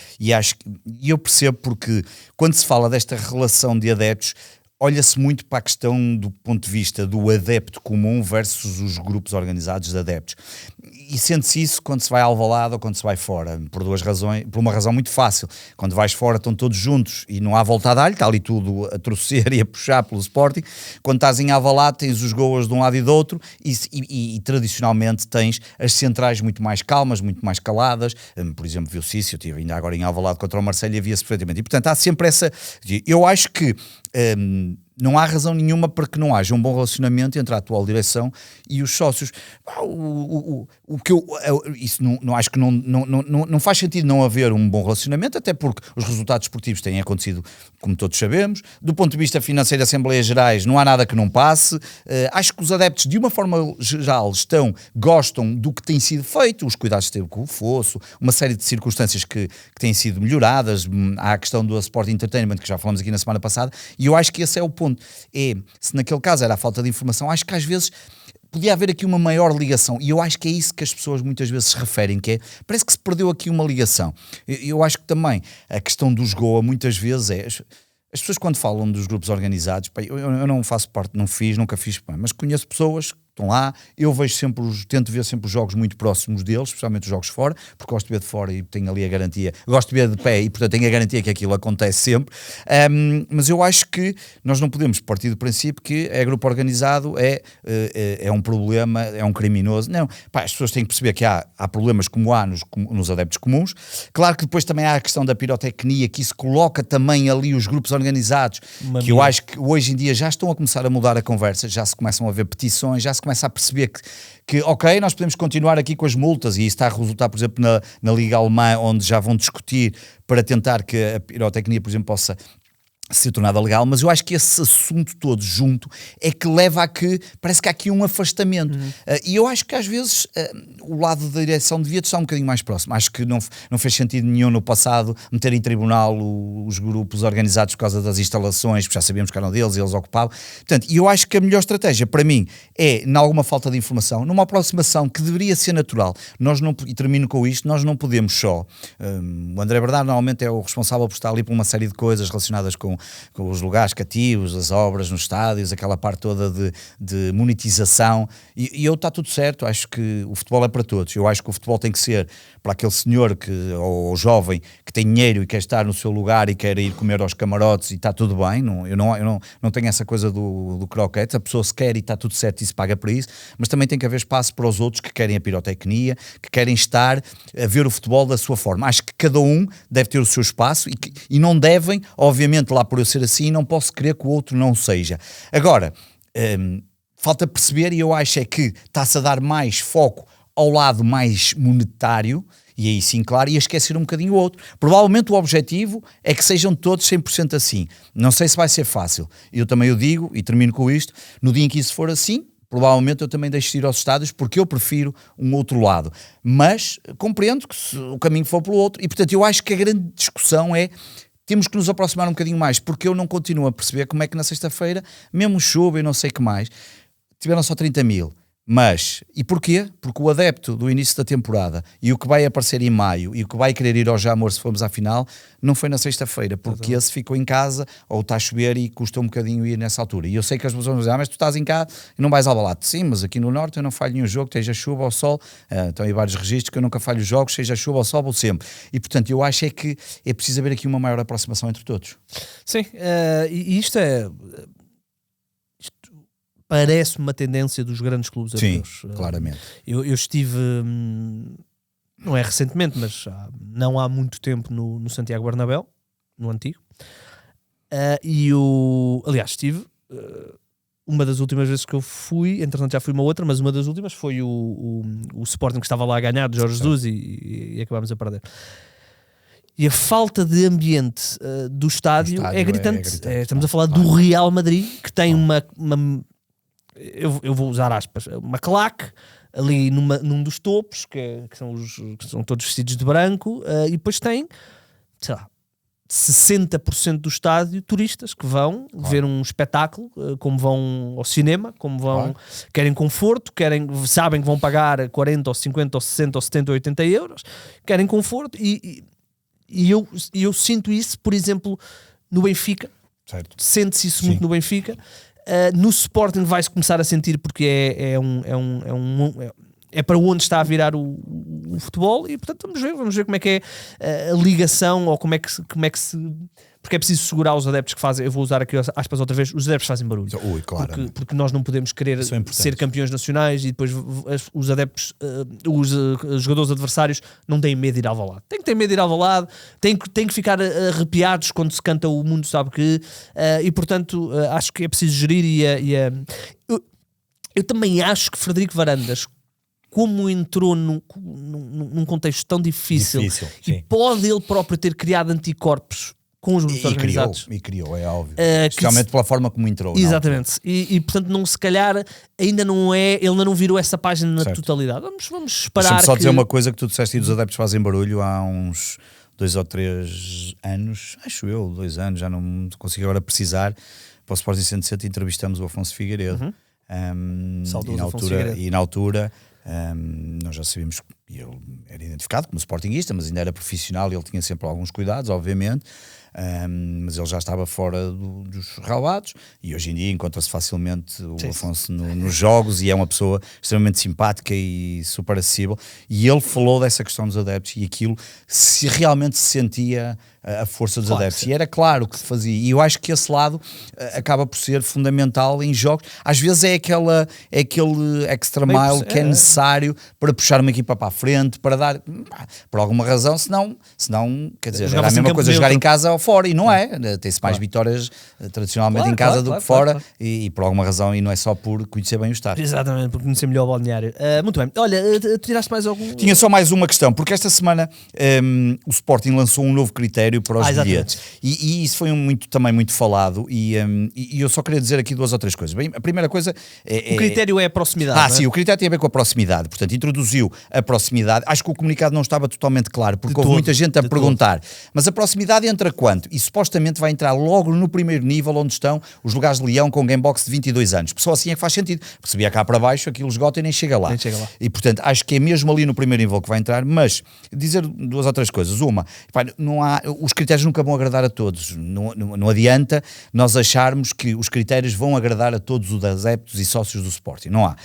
eu percebo porque quando se fala desta relação de adeptos, olha-se muito para a questão do ponto de vista do adepto comum versus os grupos organizados de adeptos. E sente-se isso quando se vai ao Alvalade ou quando se vai fora, por duas razões, por uma razão muito fácil. Quando vais fora estão todos juntos e não há volta a dar-lhe, está ali tudo a torcer e a puxar pelo Sporting. Quando estás em Alvalade tens os goas de um lado e do outro e tradicionalmente tens as centrais muito mais calmas, muito mais caladas. Por exemplo, viu o Cício, eu estive ainda agora em Alvalade contra o Marseille e havia-se perfeitamente. E portanto há sempre essa... Eu acho que... não há razão nenhuma para que não haja um bom relacionamento entre a atual direção e os sócios. Isso não acho que não faz sentido não haver um bom relacionamento, até porque os resultados esportivos têm acontecido, como todos sabemos. Do ponto de vista financeiro de Assembleias Gerais, não há nada que não passe. Acho que os adeptos, de uma forma geral, gostam do que tem sido feito, os cuidados que teve com o fosso, uma série de circunstâncias que têm sido melhoradas. Há a questão do Sport Entertainment, que já falamos aqui na semana passada, e eu acho que esse é o ponto. Se naquele caso era a falta de informação, acho que às vezes podia haver aqui uma maior ligação, e eu acho que é isso que as pessoas muitas vezes se referem, que parece que se perdeu aqui uma ligação. Eu acho que também a questão dos GOA muitas vezes as pessoas quando falam dos grupos organizados, eu não faço parte, nunca fiz, mas conheço pessoas que estão lá, eu vejo tento ver sempre os jogos muito próximos deles, especialmente os jogos fora, porque gosto de ver de fora e tenho ali a garantia, gosto de ver de pé e portanto tenho a garantia que aquilo acontece sempre, mas eu acho que nós não podemos partir do princípio que grupo organizado é um problema, é um criminoso, não, as pessoas têm que perceber que há problemas como há nos adeptos comuns, claro que depois também há a questão da pirotecnia, que isso coloca também ali os grupos organizados, que eu acho que hoje em dia já estão a começar a mudar a conversa, já se começam a ver petições, já se começa a perceber que ok, nós podemos continuar aqui com as multas, e isso está a resultar, por exemplo, na Liga Alemã, onde já vão discutir para tentar que a pirotecnia, por exemplo, possa ser tornada legal, mas eu acho que esse assunto todo junto é que leva a que parece que há aqui um afastamento, e eu acho que às vezes o lado da direção devia estar um bocadinho mais próximo. Acho que não fez sentido nenhum no passado meter em tribunal os grupos organizados por causa das instalações, porque já sabíamos que eram deles e eles ocupavam. Portanto, eu acho que a melhor estratégia para mim é, em alguma falta de informação, numa aproximação que deveria ser natural, e termino com isto, nós não podemos só, o André Bernardo normalmente é o responsável por estar ali por uma série de coisas relacionadas com os lugares cativos, as obras nos estádios, aquela parte toda de monetização, e está tudo certo. Acho que o futebol é para todos. Eu acho que o futebol tem que ser para aquele senhor ou jovem que tem dinheiro e quer estar no seu lugar e quer ir comer aos camarotes, e está tudo bem. Eu não tenho essa coisa do croquete. A pessoa se quer e está tudo certo e se paga por isso, mas também tem que haver espaço para os outros que querem a pirotecnia, que querem estar a ver o futebol da sua forma. Acho que cada um deve ter o seu espaço e não devem, obviamente, lá por eu ser assim, não posso querer que o outro não seja. Agora, falta perceber, e eu acho é que está-se a dar mais foco ao lado mais monetário, e aí sim, claro, e a esquecer um bocadinho o outro. Provavelmente o objetivo é que sejam todos 100% assim. Não sei se vai ser fácil. Eu também o digo, e termino com isto, no dia em que isso for assim, provavelmente eu também deixo de ir aos estádios, porque eu prefiro um outro lado. Mas compreendo que o caminho for pelo outro, e portanto eu acho que a grande discussão é: temos que nos aproximar um bocadinho mais, porque eu não continuo a perceber como é que na sexta-feira, mesmo chuva e não sei o que mais, tiveram só 30 mil. Mas, e porquê? Porque o adepto do início da temporada e o que vai aparecer em maio e o que vai querer ir ao Jamor se formos à final, não foi na sexta-feira, porque esse ficou em casa ou está a chover e custa um bocadinho ir nessa altura. E eu sei que as pessoas vão dizer: mas tu estás em casa e não vais ao Alvalade. Sim, mas aqui no Norte eu não falho nenhum jogo, seja chuva ou sol. Estão aí vários registros que eu nunca falho os jogos, seja chuva ou sol, vou sempre. E portanto eu acho é que é preciso haver aqui uma maior aproximação entre todos. Sim, e isto parece-me uma tendência dos grandes clubes europeus. Sim, claramente. Eu estive, não é recentemente, mas não há muito tempo no Santiago Bernabéu, no antigo, aliás, estive, uma das últimas vezes que eu fui, entretanto já fui uma outra, mas uma das últimas foi o Sporting, que estava lá a ganhar, de Jorge Jesus, e acabámos a perder. E a falta de ambiente do estádio é gritante. Estamos a falar do Real Madrid, que tem uma eu vou usar aspas, uma claque ali num dos topos, que são todos vestidos de branco, e depois tem, sei lá, 60% do estádio turistas que vão ver um espetáculo, como vão ao cinema, como vão, querem conforto, sabem que vão pagar 40 ou 50 ou 60 ou 70 ou 80 euros, querem conforto, e eu sinto isso, por exemplo, no Benfica. Certo. Sente-se isso muito no Benfica. No Sporting vai-se começar a sentir, porque é para onde está a virar o futebol, e portanto vamos ver como é que é a ligação, ou como é que se... Porque é preciso segurar os adeptos que fazem, eu vou usar aqui aspas outra vez, os adeptos fazem barulho. Claro. Porque nós não podemos querer ser campeões nacionais e depois os adeptos, os jogadores adversários não têm medo de ir ao Alvalade. Tem que ter medo de ir ao Alvalade, tem que ficar arrepiados quando se canta o mundo sabe que, e portanto acho que é preciso gerir, eu também acho que Frederico Varandas, como entrou num contexto tão difícil e pode ele próprio ter criado anticorpos com os grupos organizados. Criou, é óbvio. Especialmente pela forma como entrou. Exatamente. E portanto, não, se calhar, ainda não é, ele ainda não virou essa página na totalidade. Vamos esperar. Deixa-me só dizer uma coisa que tu disseste, e dos adeptos fazem barulho há uns 2 ou 3 anos, acho eu, 2 anos, já não consigo agora precisar. Para o Sporting 107 entrevistamos o Afonso Figueiredo. E na altura nós já sabíamos que ele era identificado como sportinguista, mas ainda era profissional e ele tinha sempre alguns cuidados, obviamente. Mas ele já estava fora dos ralados, e hoje em dia encontra-se facilmente o Afonso nos jogos, e é uma pessoa extremamente simpática e super acessível, e ele falou dessa questão dos adeptos e aquilo, se realmente se sentia a força dos adeptos, e era claro que fazia, e eu acho que esse lado acaba por ser fundamental em jogos. Às vezes é aquele extra mile que é necessário para puxar uma equipa para a frente, para dar, por alguma razão, senão quer dizer, era a mesma coisa jogar em casa ou fora, e não é, tem-se mais vitórias tradicionalmente em casa do que fora, e por alguma razão, e não é só por conhecer bem o estádio. Exatamente, por conhecer melhor o balneário. Muito bem, olha, tiraste mais algum... Tinha só mais uma questão, porque esta semana o Sporting lançou um novo critério para os bilhetes, e isso foi também muito falado, e eu só queria dizer aqui 2 ou 3 coisas. Bem, a primeira coisa o critério é a proximidade. Sim, o critério tem a ver com a proximidade, portanto introduziu a proximidade. Acho que o comunicado não estava totalmente claro, porque houve muita gente a perguntar, mas a proximidade entra quanto? E supostamente vai entrar logo no primeiro nível, onde estão os lugares de Leão com gamebox de 22 anos. Só assim é que faz sentido, porque se vier cá para baixo aquilo esgota e nem chega lá. E portanto acho que é mesmo ali no primeiro nível que vai entrar. Mas dizer 2 ou 3 coisas. Uma, os critérios nunca vão agradar a todos. Não adianta nós acharmos que os critérios vão agradar a todos os adeptos e sócios do Sporting. Não há.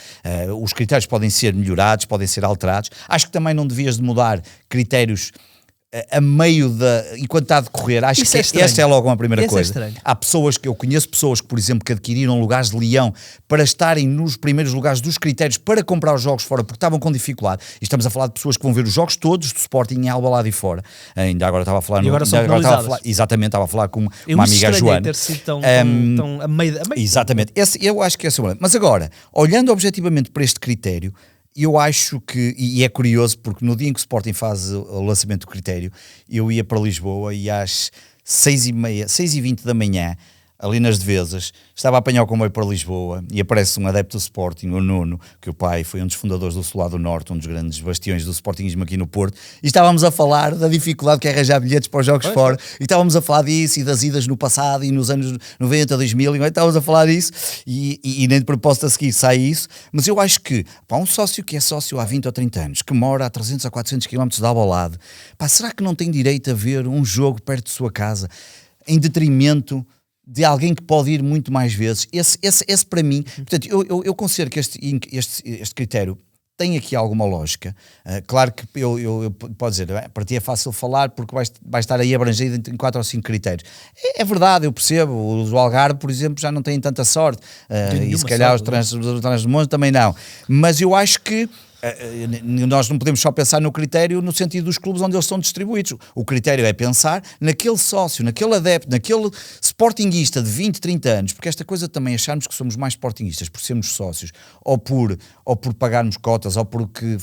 Os critérios podem ser melhorados, podem ser alterados. Acho que também não devias de mudar critérios a meio enquanto está a decorrer. Acho que esta é logo uma primeira coisa. Há pessoas que eu conheço, pessoas que, por exemplo, que adquiriram lugares de Leão para estarem nos primeiros lugares dos critérios para comprar os jogos fora, porque estavam com dificuldade. E estamos a falar de pessoas que vão ver os jogos todos do Sporting em Alvalade e fora. Ainda agora estava a falar... Exatamente, estava a falar com uma amiga, Joana. Ter sido tão a meio. Exatamente. Eu acho que esse é o problema. Mas agora, olhando objetivamente para este critério, eu acho que, e é curioso, porque no dia em que o Sporting faz o lançamento do critério, eu ia para Lisboa e às 6h30, 6h20 da manhã, ali nas Devesas, estava a apanhar o comboio para Lisboa e aparece um adepto do Sporting, o Nuno, que o pai foi um dos fundadores do Solado do Norte, um dos grandes bastiões do Sportingismo aqui no Porto, e estávamos a falar da dificuldade que é arranjar bilhetes para os jogos fora, e estávamos a falar disso e das idas no passado e nos anos 90, 2000, e estávamos a falar disso, e nem de propósito a seguir sai isso, mas eu acho que, para um sócio que é sócio há 20 ou 30 anos, que mora a 300 a 400 km de Alvalade, será que não tem direito a ver um jogo perto de sua casa, em detrimento de alguém que pode ir muito mais vezes? Esse para mim, portanto, eu considero que este critério tem aqui alguma lógica. Claro que eu posso dizer, para ti é fácil falar porque vai estar aí abrangido em 4 ou 5 critérios. É verdade, eu percebo. Os do Algarve, por exemplo, já não têm tanta sorte. E se calhar os Trás-os-Montes também não. Mas eu acho que nós não podemos só pensar no critério no sentido dos clubes onde eles estão distribuídos. O critério é pensar naquele sócio, naquele adepto, naquele sportinguista de 20, 30 anos, porque esta coisa também acharmos que somos mais sportinguistas por sermos sócios ou por pagarmos cotas ou porque...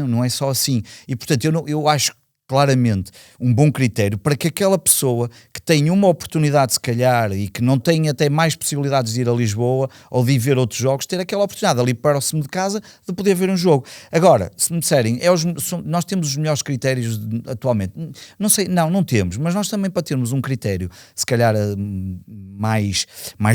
não é só assim. E portanto eu acho claramente um bom critério para que aquela pessoa que tem uma oportunidade se calhar e que não tem até mais possibilidades de ir a Lisboa ou de ir ver outros jogos, ter aquela oportunidade ali próximo de casa de poder ver um jogo. Agora, se me disserem, nós temos os melhores critérios atualmente, não sei, não temos, mas nós também para termos um critério se calhar mais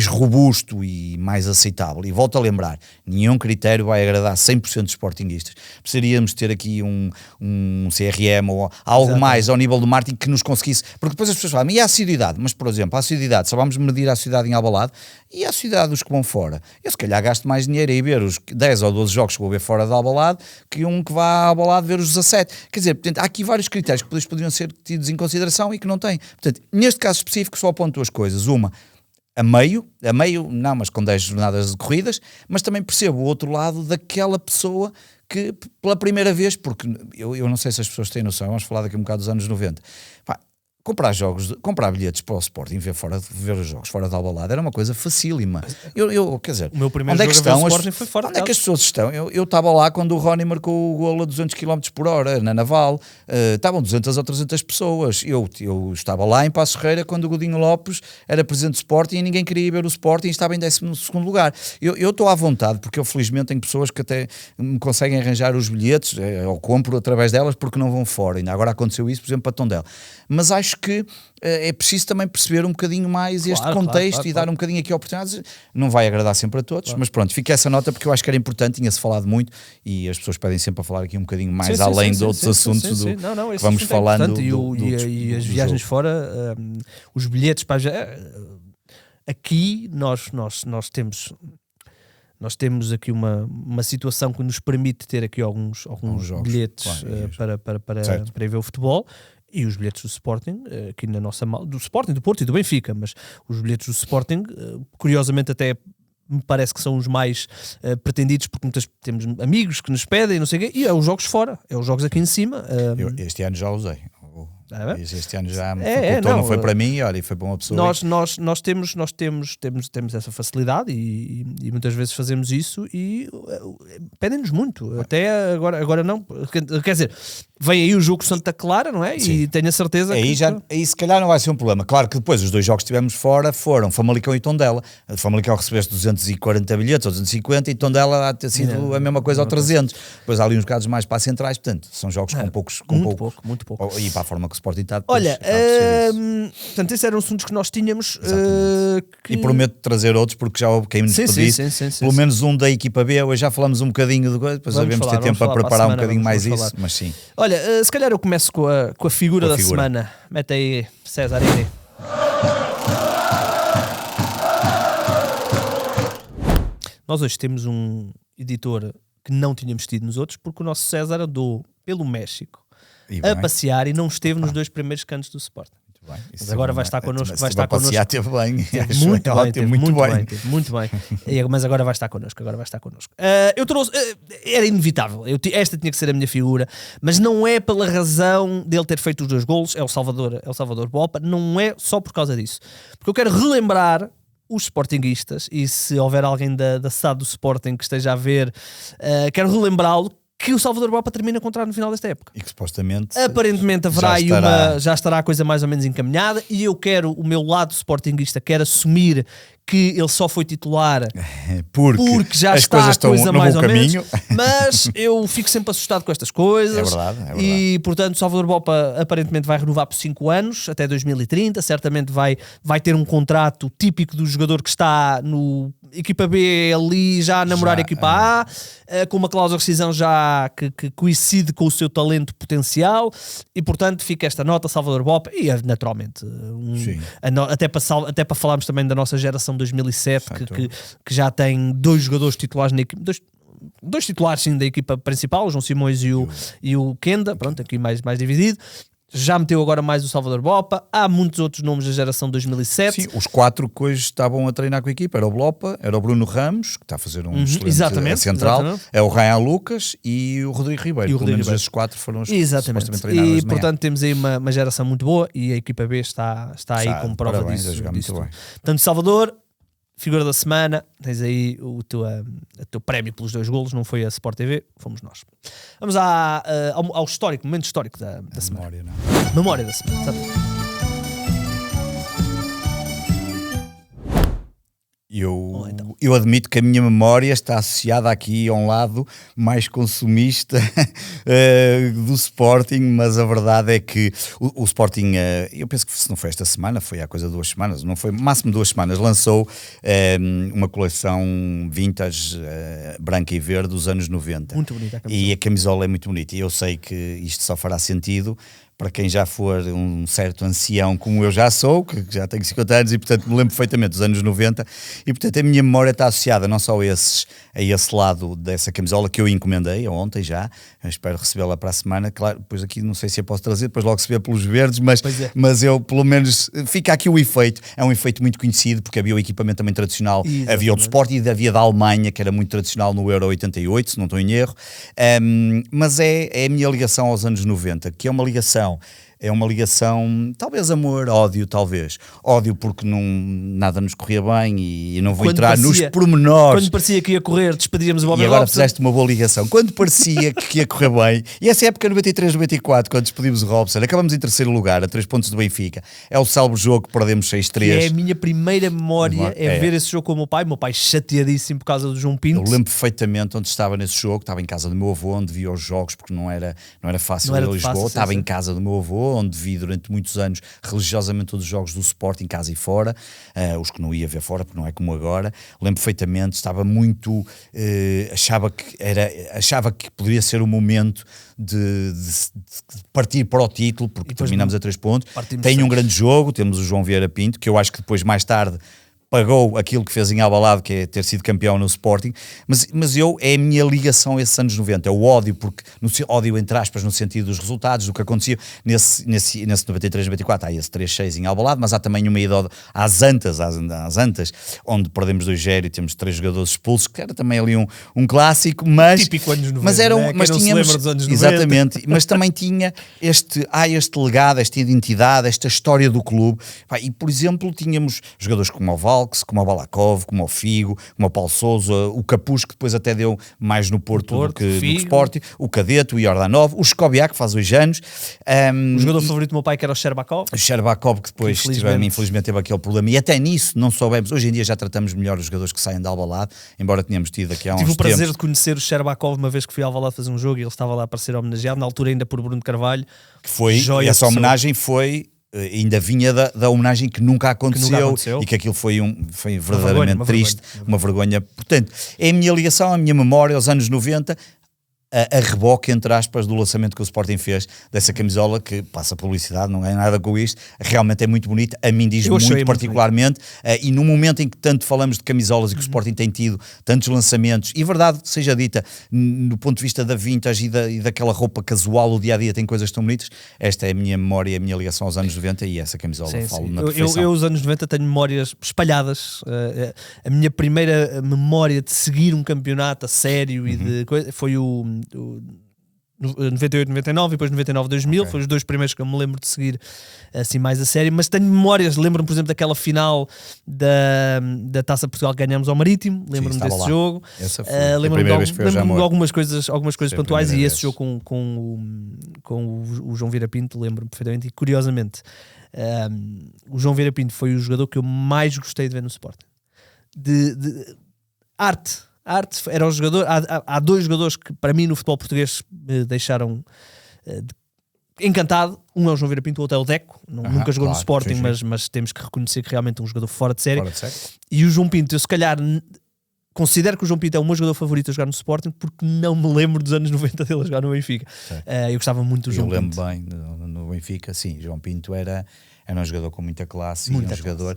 robusto e mais aceitável, e volto a lembrar, nenhum critério vai agradar 100% dos sportinguistas, precisaríamos ter aqui um CRM ou algo mais ao nível do marketing que nos conseguisse, porque depois as pessoas falam, e a assiduidade? Mas, por exemplo, a assiduidade, só vamos medir a assiduidade em Alvalade e a assiduidade dos que vão fora. Eu se calhar gasto mais dinheiro a ver os 10 ou 12 jogos que vou ver fora de Alvalade que um que vá a Alvalade ver os 17. Quer dizer, portanto, há aqui vários critérios que poderiam ser tidos em consideração e que não têm. Portanto, neste caso específico só aponto duas coisas. Uma, a meio, não, mas com 10 jornadas decorridas, mas também percebo o outro lado daquela pessoa que pela primeira vez, porque eu não sei se as pessoas têm noção, vamos falar daqui um bocado dos anos 90, comprar bilhetes para o Sporting, ver os jogos fora de Alvalade era uma coisa facílima. Quer dizer, O meu primeiro onde é que jogo a ver o estão Sporting foi fora de onde é que casa. as pessoas estão? Eu estava lá quando o Rony marcou o golo a 200 km por hora na Naval, estavam 200 ou 300 pessoas. Eu estava lá em Passos Ferreira quando o Godinho Lopes era presidente do Sporting e ninguém queria ir ver o Sporting e estava em 12º lugar. Eu estou à vontade, porque eu felizmente tenho pessoas que até me conseguem arranjar os bilhetes, ou compro através delas porque não vão fora. Ainda agora aconteceu isso, por exemplo, para Tondela. Mas acho que é preciso também perceber um bocadinho mais este contexto e dar um bocadinho aqui oportunidades. Não vai agradar sempre a todos, mas pronto, fica essa nota porque eu acho que era importante, tinha-se falado muito e as pessoas pedem sempre a falar aqui um bocadinho mais além de outros assuntos que vamos falando. E as viagens fora, os bilhetes para aqui nós temos aqui uma situação que nos permite ter aqui alguns jogos, bilhetes para ir ver o futebol. E os bilhetes do Sporting, aqui na nossa mala, do Sporting, do Porto e do Benfica, mas os bilhetes do Sporting, curiosamente até me parece que são os mais pretendidos, porque temos amigos que nos pedem, não sei o quê, e é os jogos fora, é os jogos aqui em cima. Eu este ano já usei. Este ano já me facultou, não foi para mim, olha, e foi para uma pessoa. Nós temos essa facilidade e muitas vezes fazemos isso e pedem-nos muito. Até agora não. Quer dizer, vem aí o jogo Santa Clara, não é? Sim. E tenho a certeza aí se calhar não vai ser um problema. Claro que depois os dois jogos que tivemos fora foram Famalicão e Tondela. Famalicão recebeste 240 bilhetes ou 250 e Tondela há ter sido a mesma coisa ao 300. Depois há ali uns bocados mais para as centrais, portanto, são jogos com poucos. Muito pouco. E para a forma que o Sporting está depois. Olha, portanto, esses eram assuntos que nós tínhamos. E prometo trazer outros, porque já houve quem nos pedisse. Pelo menos um da equipa B, hoje já falamos um bocadinho de coisa, depois devemos ter tempo para preparar um bocadinho mais isso, mas sim. Olha, se calhar eu começo com a figura da semana. Mete aí, César, aí. Nós hoje temos um editor que não tínhamos tido nos outros, porque o nosso César andou pelo México a passear e não esteve nos 2 primeiros cantos do Sporting. Mas agora vai estar connosco. Teve bem. Muito bem. Mas agora vai estar connosco. Eu trouxe. Era inevitável. Esta tinha que ser a minha figura. Mas não é pela razão dele ter feito os 2 golos. É o Salvador Bopa. Não é só por causa disso. Porque eu quero relembrar os sportinguistas, e se houver alguém da SAD do Sporting que esteja a ver, quero relembrá-lo que o Salvador Bopa termina o contrato no final desta época. E que supostamente aparentemente haverá já estará a coisa mais ou menos encaminhada, e eu quero, o meu lado sportinguista quer assumir que ele só foi titular porque já está a coisa mais ou menos, mas eu fico sempre assustado com estas coisas. É verdade. E portanto Salvador Bopa aparentemente vai renovar por 5 anos, até 2030, certamente vai ter um contrato típico do jogador que está no equipa B ali já a namorar a equipa A, com uma cláusula de rescisão já que coincide com o seu talento potencial, e portanto fica esta nota, Salvador Bopa, e naturalmente até para falarmos também da nossa geração 2007, que já tem 2 jogadores titulares na equipa, dois titulares sim da equipa principal, o João Simões e o Kenda, pronto, aqui mais dividido. Já meteu agora mais o Salvador Bopa. Há muitos outros nomes da geração 2007. Sim, os 4 que hoje estavam a treinar com a equipa. Era o Bopa, era o Bruno Ramos, que está a fazer um excelente central. É o Ryan Lucas e o Rodrigo Ribeiro. Pelo menos esses 4 foram os que supostamente treinaram. E portanto temos aí uma geração muito boa, e a equipa B está aí como prova disso. Muito bem. Portanto, Salvador, figura da semana, tens aí o teu prémio pelos 2 golos, não foi a Sport TV, fomos nós. Vamos ao histórico, momento histórico da semana. Memória, não? Memória da semana, exatamente. Eu admito que a minha memória está associada aqui a um lado mais consumista do Sporting, mas a verdade é que o Sporting, eu penso que se não foi esta semana, foi há coisa de 2 semanas, não foi, máximo 2 semanas, lançou uma coleção vintage branca e verde dos anos 90. Muito bonita a camisola. E a camisola é muito bonita, e eu sei que isto só fará sentido para quem já for um certo ancião como eu já sou, que já tenho 50 anos e portanto me lembro perfeitamente dos anos 90, e portanto a minha memória está associada não só a esse lado dessa camisola que eu encomendei ontem já, eu espero recebê-la para a semana, claro, depois aqui não sei se a posso trazer, depois logo se vê pelos verdes, mas eu pelo menos, fica aqui o efeito, é um efeito muito conhecido porque havia o equipamento também tradicional, exatamente. Havia o do Sporting e havia da Alemanha, que era muito tradicional no Euro 88, se não estou em erro, mas é a minha ligação aos anos 90, que é uma ligação, talvez amor, ódio, talvez. Ódio porque nada nos corria bem e não vou entrar nos pormenores. Quando parecia que ia correr, despedíamos o Bobby Robson. E agora Robson. fizeste uma boa ligação. Quando parecia que ia correr bem, e essa época 93-94, quando despedimos o Robson, acabamos em 3º lugar, a 3 pontos do Benfica. É o salvo jogo que perdemos 6-3. É a minha primeira memória, ver esse jogo com o meu pai chateadíssimo por causa do João Pinto. Eu lembro perfeitamente onde estava nesse jogo, estava em casa do meu avô, onde via os jogos, porque não era fácil ir a Lisboa, estava em casa do meu avô, onde vi durante muitos anos religiosamente todos os jogos do Sporting, em casa e fora, os que não ia ver fora, porque não é como agora. Lembro perfeitamente, estava muito, achava que poderia ser o momento de partir para o título, porque terminamos a 3 pontos. Tem um grande jogo, temos o João Vieira Pinto, que eu acho que depois mais tarde pagou aquilo que fez em Alvalade, que é ter sido campeão no Sporting, mas é a minha ligação a esses anos 90, é o ódio, porque ódio entre aspas no sentido dos resultados, do que acontecia nesse 93-94, há esse 3-6 em Alvalade, mas há também uma ida às Antas, onde perdemos 2-0 e temos 3 jogadores expulsos, que era também ali um clássico, mas típico anos 90, mas era né? mas tínhamos dos anos 90. Exatamente, mas também tinha este legado, esta identidade, esta história do clube, e por exemplo tínhamos jogadores como o Val, como o Balakov, como o Figo, como o Paulo Sousa, o Capuz, que depois até deu mais no Porto do que no Sporting, o Cadete, o Jordanov, o Skobiak, que faz 2 anos. O jogador favorito do meu pai, que era o Sherbakov. O Sherbakov, que depois infelizmente teve aquele problema. E até nisso não soubemos. Hoje em dia já tratamos melhor os jogadores que saem de Alvalade, embora tenhamos tido aqui há uns tempos. Tive o prazer de conhecer o Sherbakov uma vez que fui a Alvalade fazer um jogo e ele estava lá para ser homenageado, na altura ainda por Bruno Carvalho. Que foi, essa homenagem ainda vinha da homenagem que nunca aconteceu e que aquilo foi verdadeiramente triste, uma vergonha. Portanto, é a minha ligação, a minha memória aos anos 90, a reboque, entre aspas, do lançamento que o Sporting fez dessa camisola, que passa publicidade, não ganha nada com isto, realmente é muito bonita, a mim diz muito particularmente, e no momento em que tanto falamos de camisolas e que o Sporting tem tido tantos lançamentos, e verdade seja dita, no ponto de vista da vintage e daquela roupa casual, o dia-a-dia tem coisas tão bonitas, esta é a minha memória, a minha ligação aos anos 90 e essa camisola falo na perfeição. Eu os anos 90 tenho memórias espalhadas, a minha primeira memória de seguir um campeonato a sério e de coisa, foi o 98-99 e depois 99-2000, foi os 2 primeiros que eu me lembro de seguir assim mais a sério, mas tenho memórias, lembro-me por exemplo daquela final da Taça Portugal que ganhámos ao Marítimo, lembro-me desse jogo, lembro-me de algumas coisas pontuais, e esse jogo com o João Vieira Pinto lembro-me perfeitamente, e curiosamente o João Vieira Pinto foi o jogador que eu mais gostei de ver no Sporting, de arte, era o jogador. Há 2 jogadores que para mim no futebol português me deixaram encantado. Um é o João Vieira Pinto, o outro é o Deco. Nunca jogou no Sporting, mas temos que reconhecer que realmente é um jogador fora de série. E o João Pinto, eu se calhar considero que o João Pinto é o meu jogador favorito a jogar no Sporting, porque não me lembro dos anos 90 dele a jogar no Benfica. Eu gostava muito do João Pinto. Eu lembro bem no Benfica, sim, João Pinto era um jogador com muita classe, jogador,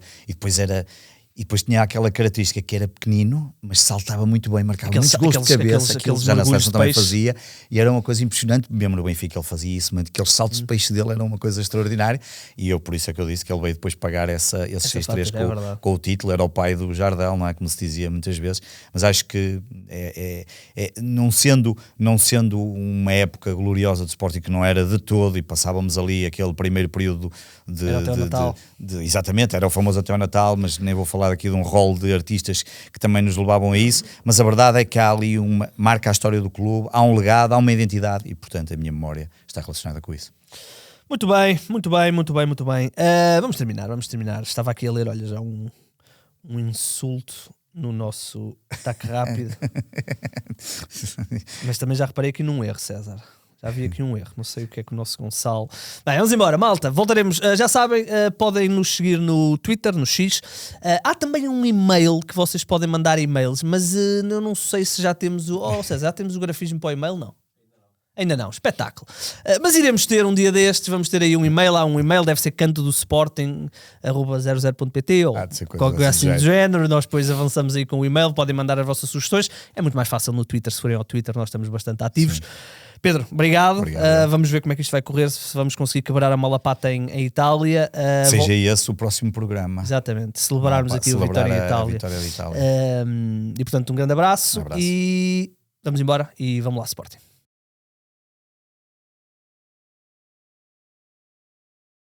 e depois tinha aquela característica que era pequenino, mas saltava muito bem, marcava muitos gols de cabeça, aqueles já na seleção também fazia, e era uma coisa impressionante, mesmo no Benfica ele fazia isso, mas aqueles saltos de peixe dele eram uma coisa extraordinária, e por isso é que eu disse que ele veio depois pagar esses 6-3 com o título, era o pai do Jardel, não é, como se dizia muitas vezes, mas acho que não sendo uma época gloriosa de Sporting, que não era de todo, e passávamos ali aquele primeiro período exatamente, era o famoso até ao Natal, mas nem vou falar falar aqui de um rol de artistas que também nos levavam a isso, mas a verdade é que há ali marca a história do clube, há um legado, há uma identidade e, portanto, a minha memória está relacionada com isso. Muito bem. Vamos terminar. Estava aqui a ler, olha, já um insulto no nosso ataque rápido. Mas também já reparei aqui num erro, César. Já vi aqui um erro, não sei o que é que o nosso Gonçalo... Bem, vamos embora, malta, voltaremos, já sabem, podem nos seguir no Twitter, no X. Há também um e-mail que vocês podem mandar e-mails, mas eu não sei se já temos César, já temos o grafismo para o e-mail? Não. Ainda não, espetáculo. Mas iremos ter um dia destes, vamos ter aí um e-mail, há um e-mail, deve ser cantodosporting@00.pt ou qualquer coisa assim do género. Nós depois avançamos aí com o e-mail, podem mandar as vossas sugestões. É muito mais fácil no Twitter, se forem ao Twitter, nós estamos bastante ativos. Sim. Pedro, obrigado. Vamos ver como é que isto vai correr, se vamos conseguir quebrar a malapata em Itália. Seja esse o próximo programa. Exatamente, celebrarmos aqui a vitória de Itália. E portanto, um grande abraço. E vamos embora e vamos lá, Sporting.